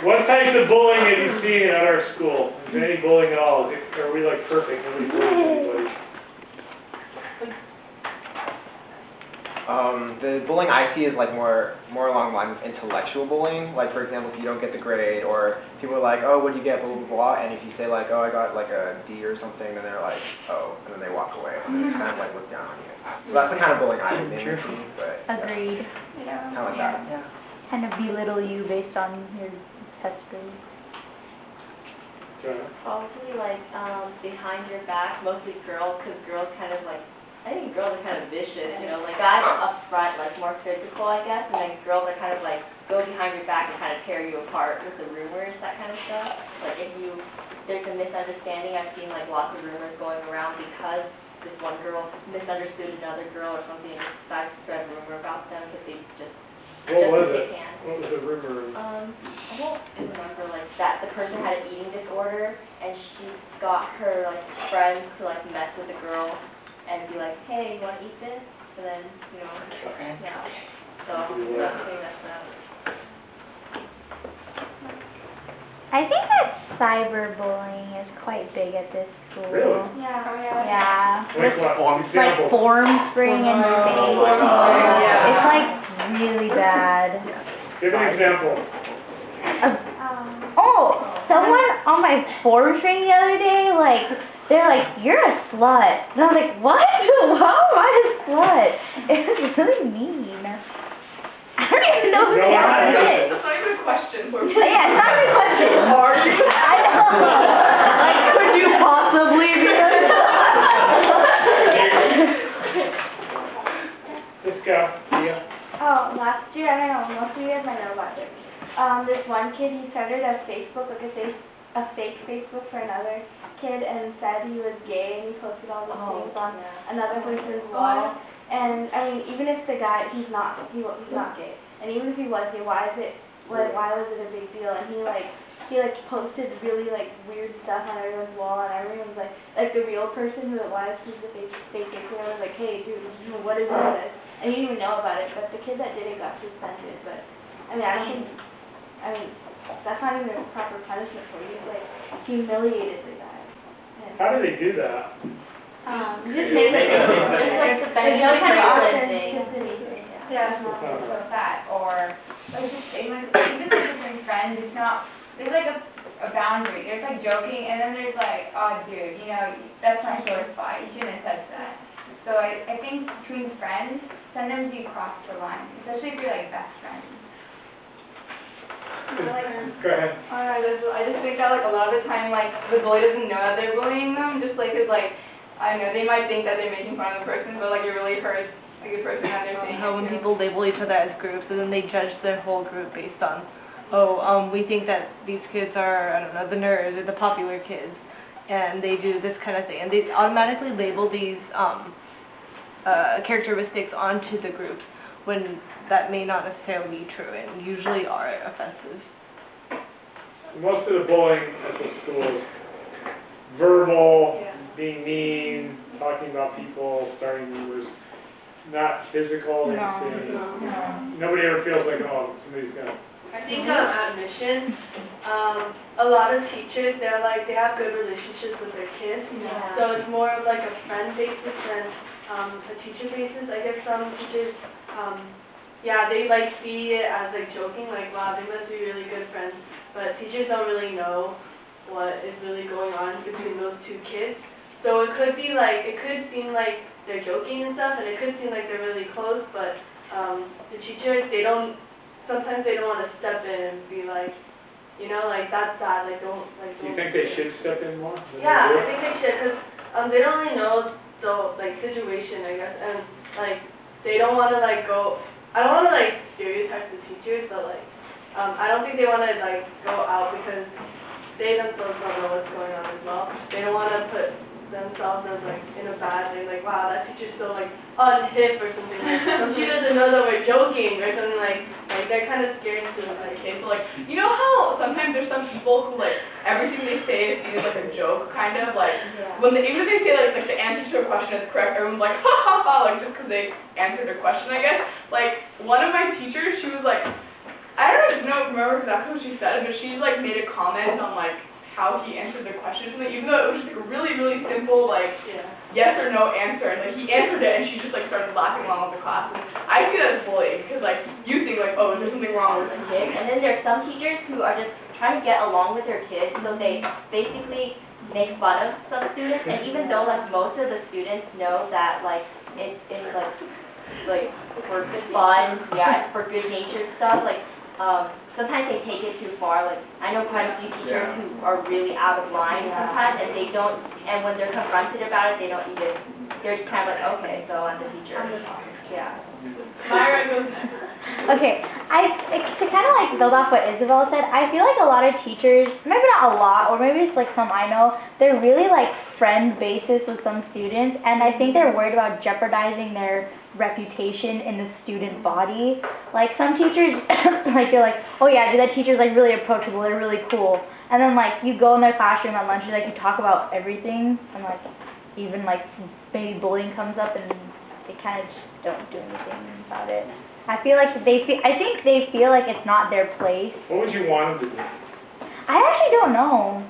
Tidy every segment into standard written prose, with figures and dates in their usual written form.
What types of bullying have you seen at our school? Is there any bullying at all? Are we like perfect? Nobody bullies anybody? The bullying I see is like more along the lines of intellectual bullying. Like for example, if you don't get the grade, or people are like, oh, what did you get, blah blah blah, and if you say like, oh, I got like a D or something, then they're like, oh, and then they walk away, and then it's kind of like look down on you. So that's the kind of bullying I mainly see. But agreed. Yeah. Kind of like that. Yeah. Kind of belittle you based on your test grade. Probably like behind your back, mostly girls, because girls kind of like, I think girls are kind of vicious, you know, like guys up front, like more physical, I guess, and then girls are kind of like go behind your back and kind of tear you apart with the rumors, that kind of stuff. Like if there's a misunderstanding, I've seen like lots of rumors going around because this one girl misunderstood another girl or something and decided to spread a rumor about them because they just What was they it? can. What was the rumor? I don't remember like that the person had an eating disorder and she got her like friends to like mess with the girl and be like, hey, you want to eat this? And then, you know, yeah. So that's the messed up. I think that cyberbullying is quite big at this school. Really? Yeah. Like what? Like form spring and fake. Yeah. It's like really bad. Give an example. Someone on my form string the other day, like, they're like, you're a slut. And I was like, what? How am I a slut? It was really mean. I don't even know who they are. That's not even a question. Yeah, it's not even a question. Are you? I know. Like, could you possibly be Let's go. Yeah. Oh, last year, I don't know, most of you guys might know about it. This one kid, he started a Facebook, like a fake Facebook for another kid and said he was gay and he posted all these things on another person's wall. And I mean, even if the guy, he's not gay. And even if he was gay, why was it a big deal? And he posted really like weird stuff on everyone's wall and everyone was like the real person who it was, who's the fake gay player, was like, hey dude, what is this? And he didn't even know about it, but the kid that did it got suspended. But I mean, that's not even a proper punishment for you. It's like humiliated the guy. How do they do that? Just make it It's like the authenticity. Yeah, so that, or like just even with my friends, it's not, there's like a boundary. There's like joking, and then there's like, oh dude, you know, that's my sore spot. You shouldn't have said that. So I think between friends, sometimes you cross the line, especially if you're like best friends. Go ahead. I just think that like a lot of the time like the bully doesn't know that they're bullying them, just like 'cause like I don't know, they might think that they're making fun of the person, but like it really hurts like the person that they're saying. How when people label each other as groups and then they judge their whole group based on, we think that these kids are, I don't know, the nerds or the popular kids, and they do this kind of thing, and they automatically label these characteristics onto the group when that may not necessarily be true and usually are offensive. Most of the bullying at the school is verbal, being mean, talking about people, starting rumors, not physical. Nobody ever feels like, oh, somebody's gonna. I think at admission, a lot of teachers, they have good relationships with their kids, so it's more of like a friend basis than a teacher basis. I guess some teachers, they like see it as like joking, like wow, they must be really good friends, but teachers don't really know what is really going on between those two kids. So it could seem like they're joking and stuff, and it could seem like they're really close, but the teachers, sometimes they don't want to step in and be like, you know, like that's bad, like don't. Do you think they should step in more? Yeah, I think they should, because they don't really know the situation, I guess, and like they don't want to like go. I don't want to like stereotype the teachers, but like I don't think they want to like go out because they themselves don't know what's going on as well. They don't want to put themselves as like in a bad way, like wow, that teacher's so like unhip or something. Like she doesn't know that we're joking or something like they're kind of scared to like say. So like you know how sometimes there's some people who like everything they say is seen as like a joke, kind of like when even if they say like the answer to a question is correct, everyone's like ha ha ha, like just because they answered a question, I guess. Like one of my teachers, she was like, I don't remember exactly what she said, but she like made a comment on like how he answered the question, and even though it was just like a really, really simple like yes or no answer, and like he answered it, and she just like started laughing along with the class. And I see that as bullying because like you think like, oh, is there something wrong with the kid? And then there's some teachers who are just trying to get along with their kids, so they basically make fun of some students, and even though like most of the students know that like it's in like for good fun, it's for good natured stuff, like sometimes they take it too far. Like I know quite a few teachers who are really out of line sometimes, and they don't, and when they're confronted about it, they don't even, they're just kind of like, okay, so I'm the teacher. Myra goes next. Okay, to kind of like build off what Isabel said, I feel like a lot of teachers, maybe not a lot, or maybe it's like some I know, they're really like friend basis with some students, and I think they're worried about jeopardizing their reputation in the student body. Like some teachers, like you're like, oh yeah, dude, that teacher's like really approachable, they're really cool, and then like you go in their classroom at lunch, and like you talk about everything, and like even like maybe bullying comes up, and they kind of just don't do anything about it. I feel like I think they feel like it's not their place. What would you want them to do? I actually don't know.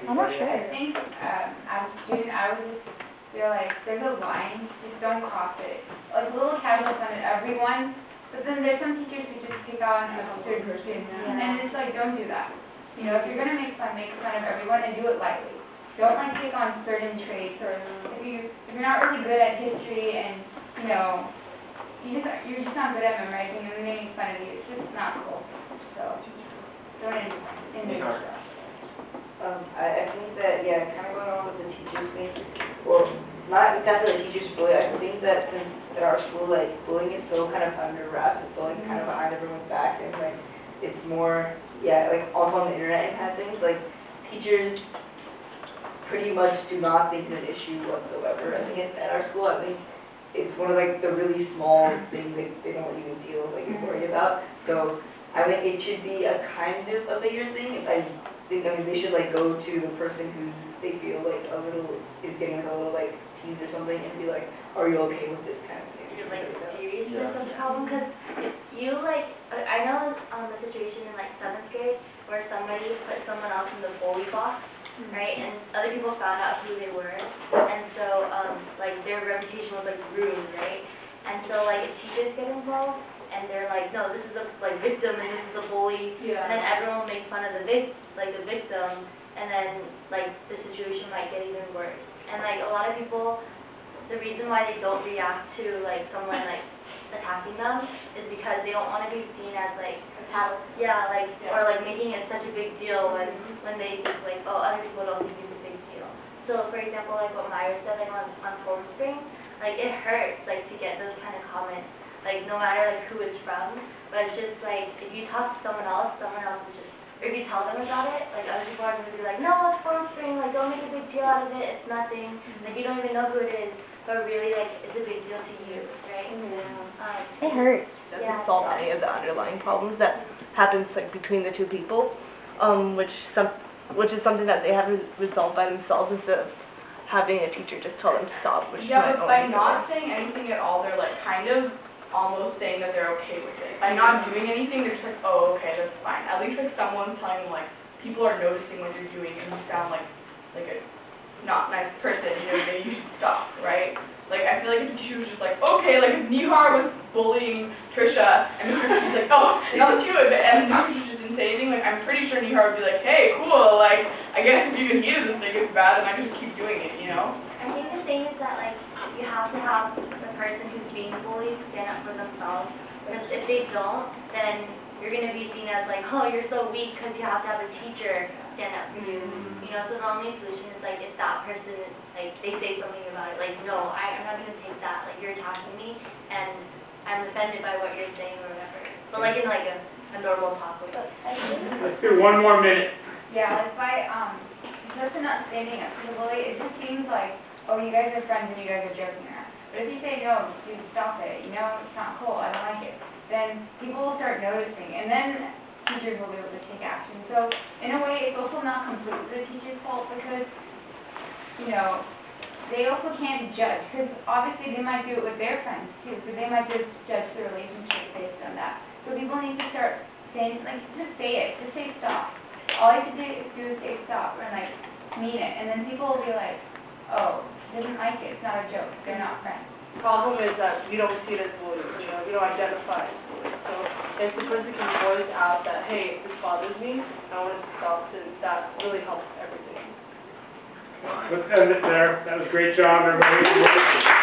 I'm not sure. I think as a student, I would just feel like there's a line, just don't cross it. Like a little casual fun at everyone, but then there's some teachers who just pick on a certain person, and it's like, don't do that. You know, if you're gonna make fun of everyone, and do it lightly. Don't like pick on certain traits, or if you're not really good at history, and you know, you're just not good at memorizing, and then they make fun of you. It's just not cool. So don't enjoy that. I think that, kind of going on with the teachers thing, well, not definitely teachers bully, I think that since at our school, like, bullying is so kind of under wraps, it's so, like, kind of behind everyone's back, and, like, it's more, like, also on the internet and kind of things, like, teachers pretty much do not think it's an issue whatsoever. I think at our school, I think it's one of, like, the really small things that they don't even deal, like, worry about, so I think it should be a kind of a bigger thing. I mean, they should like go to the person who they feel like is getting like a little like teased or something, and be like, are you okay with this kind of thing? Is it like the seriousness of the problem? Because if you like, I know the situation in like 7th grade where somebody put someone else in the bully box, right? And other people found out who they were, and so like their reputation was like ruined, right? And so like if teachers get involved, and they're like, no, this is a like victim and this is a bully, and then everyone will make fun of the victim, and then like the situation might get even worse. And like a lot of people, the reason why they don't react to like someone like attacking them is because they don't want to be seen as like or like making it such a big deal when they think like, oh, other people don't think it's a big deal. So for example, like what Myra said, like on Cold Spring, like it hurts like to get those kind of comments. Like, no matter, like, who it's from, but it's just, like, if you talk to someone else is just, or if you tell them about it, like, other people are going to be like, no, it's Form Spring, like, don't make a big deal out of it, it's nothing, like, you don't even know who it is, but really, like, it's a big deal to you, right? It hurts. Doesn't solve any of the underlying problems that happens, like, between the two people, which is something that they have resolved by themselves instead of having a teacher just tell them to stop, which but by not saying anything at all, they're, like, kind of almost saying that they're okay with it. By not doing anything, they're just like, oh, okay, that's fine. At least like someone's telling them like, people are noticing what you're doing and you sound like a not nice person, you know, maybe you should stop, right? Like, I feel like if the teacher was just like, okay, like if Nihar was bullying Trisha, and Trisha's like, oh, not too of it, and the teacher just didn't say anything, like, I'm pretty sure Nihar would be like, hey, cool, like, I guess if you can hear this thing is bad, then I can just keep doing it, you know? I think the thing is that, like, you have to have the person who's being bullied stand up for themselves. Because if they don't, then you're going to be seen as, like, oh, you're so weak because you have to have a teacher stand up for you. You know, so the only solution is, like, if that person, like, they say something about it. Like, no, I'm not going to take that. Like, you're attacking me, and I'm offended by what you're saying or whatever. But, like, in, like, a normal talk way. Let's do one more minute. Yeah, like by the person not standing up to the bully, it just seems like, oh, you guys are friends and you guys are joking around. But if you say, no, dude, stop it, you know, it's not cool, I don't like it, then people will start noticing, and then teachers will be able to take action. So, in a way, it's also not completely the teacher's fault because, you know, they also can't be judged, because obviously they might do it with their friends too, so they might just judge the relationship based on that. So people need to start saying, like, just say it, just say stop. All you have to do is say stop, and like, mean it, and then people will be like, oh, doesn't like it, it's not a joke, they're not friends. Problem is that you don't see it as bullying, you know, you don't identify as bullying. So if the person can voice out that, hey, this bothers me, I want it to stop, then that really helps everything. Let's end it there. That was great job, everybody.